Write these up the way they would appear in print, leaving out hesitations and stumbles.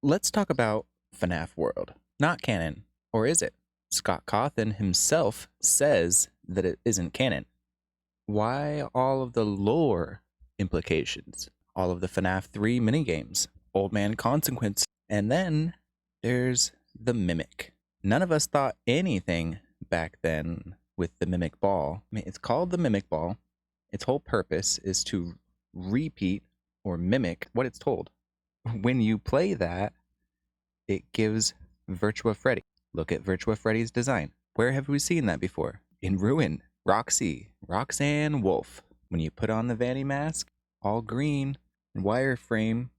Let's talk about FNAF World. Not canon, or is it? Scott Cawthon himself says that it isn't canon. Why all of the lore implications? All of the FNAF 3 minigames, Old Man Consequence, and then there's the Mimic. None of us thought anything back then with the Mimic Ball. I mean, it's called the Mimic Ball. Its whole purpose is to repeat or mimic what it's told. When you play that, it gives Virtua Freddy. Look at Virtua Freddy's design. Where have we seen that before? In Ruin, Roxy, Roxanne Wolf. When you put on the Vanny mask, all green, and wireframe,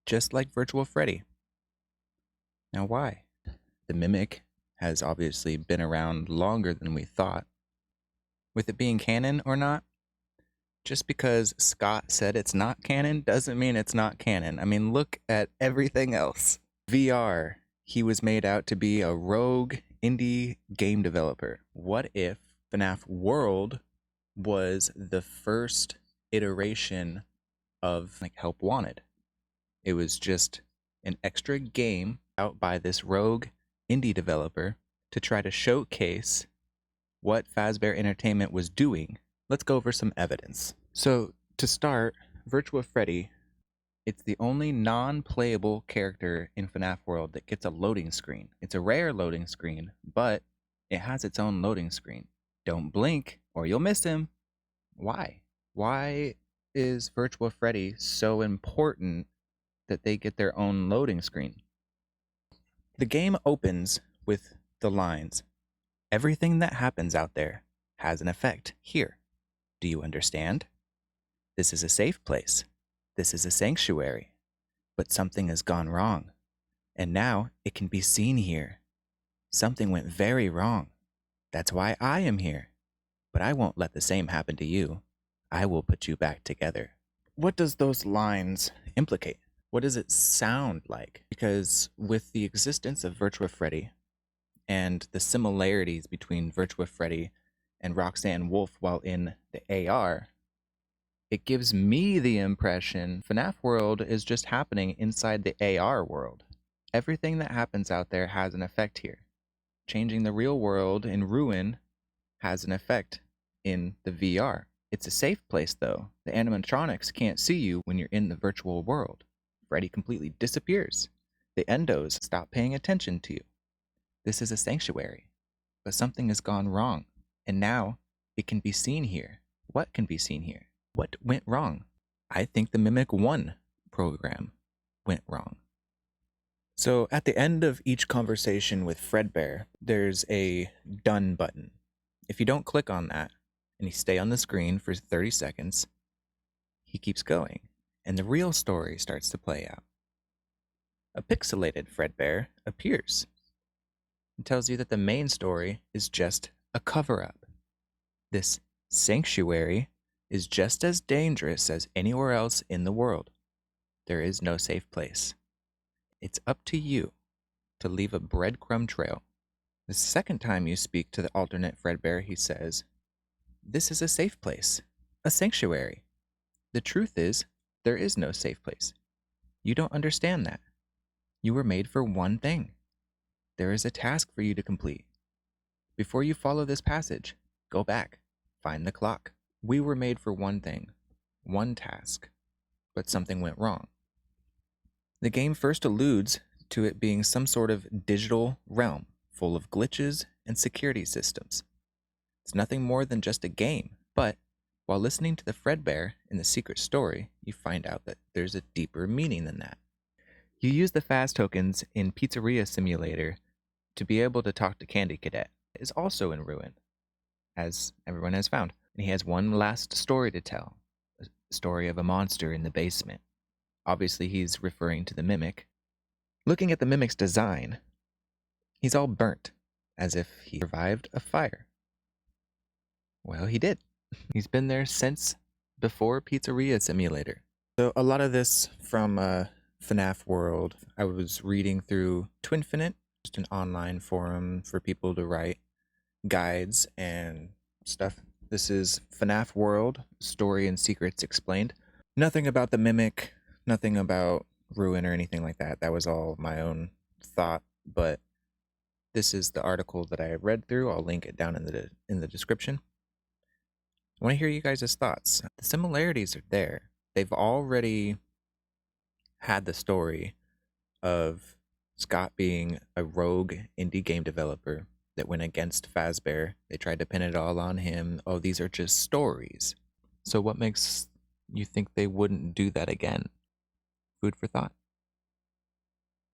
just like Virtua Freddy. Now why? The Mimic has obviously been around longer than we thought. With it being canon or not, just because Scott said it's not canon doesn't mean it's not canon. I mean, look at everything else. VR, he was made out to be a rogue indie game developer. What if FNAF World was the first iteration of like Help Wanted? It was just an extra game out by this rogue indie developer to try to showcase what Fazbear Entertainment was doing. Let's go over some evidence. So, to start, Virtua Freddy, it's the only non-playable character in FNAF World that gets a loading screen. It's a rare loading screen, but it has its own loading screen. Don't blink or you'll miss him. Why? Why is Virtua Freddy so important that they get their own loading screen? The game opens with the lines, "Everything that happens out there has an effect here. Do you understand? This is a safe place. This is a sanctuary. But something has gone wrong. And now it can be seen here. Something went very wrong. That's why I am here. But I won't let the same happen to you. I will put you back together." What does those lines implicate? What does it sound like? Because with the existence of Virtua Freddy and the similarities between Virtua Freddy and Roxanne Wolf while in the AR, it gives me the impression FNAF World is just happening inside the AR world. Everything that happens out there has an effect here. Changing the real world in Ruin has an effect in the VR. It's a safe place though. The animatronics can't see you when you're in the virtual world. Freddy completely disappears. The endos stop paying attention to you. This is a sanctuary. But something has gone wrong. And now it can be seen here. What can be seen here? What went wrong? I think the Mimic 1 program went wrong. So at the end of each conversation with Fredbear, there's a done button. If you don't click on that and you stay on the screen for 30 seconds, he keeps going and the real story starts to play out. A pixelated Fredbear appears and tells you that the main story is just a cover-up. This sanctuary is just as dangerous as anywhere else in the world. There is no safe place. It's up to you to leave a breadcrumb trail. The second time you speak to the alternate Fredbear, he says, "This is a safe place, a sanctuary. The truth is, there is no safe place. You don't understand that. You were made for one thing. There is a task for you to complete. Before you follow this passage, go back, find the clock. We were made for one thing, one task, but something went wrong." The game first alludes to it being some sort of digital realm full of glitches and security systems. It's nothing more than just a game, but while listening to the Fredbear in the secret story, you find out that there's a deeper meaning than that. You use the fast tokens in Pizzeria Simulator to be able to talk to Candy Cadet. It is also in Ruin, as everyone has found. And he has one last story to tell, a story of a monster in the basement. Obviously, he's referring to the Mimic. Looking at the Mimic's design, he's all burnt, as if he survived a fire. Well, he did. He's been there since before Pizzeria Simulator. So a lot of this from FNAF World, I was reading through Twinfinite, just an online forum for people to write guides and stuff. This is FNAF World, Story and Secrets Explained. Nothing about the Mimic, nothing about ruin or anything like that. That was all my own thought, but this is the article that I read through. I'll link it down in the description. I want to hear you guys' thoughts. The similarities are there. They've already had the story of Scott being a rogue indie game developer that went against Fazbear. They tried to pin it all on him. Oh, these are just stories. So what makes you think they wouldn't do that again? Food for thought.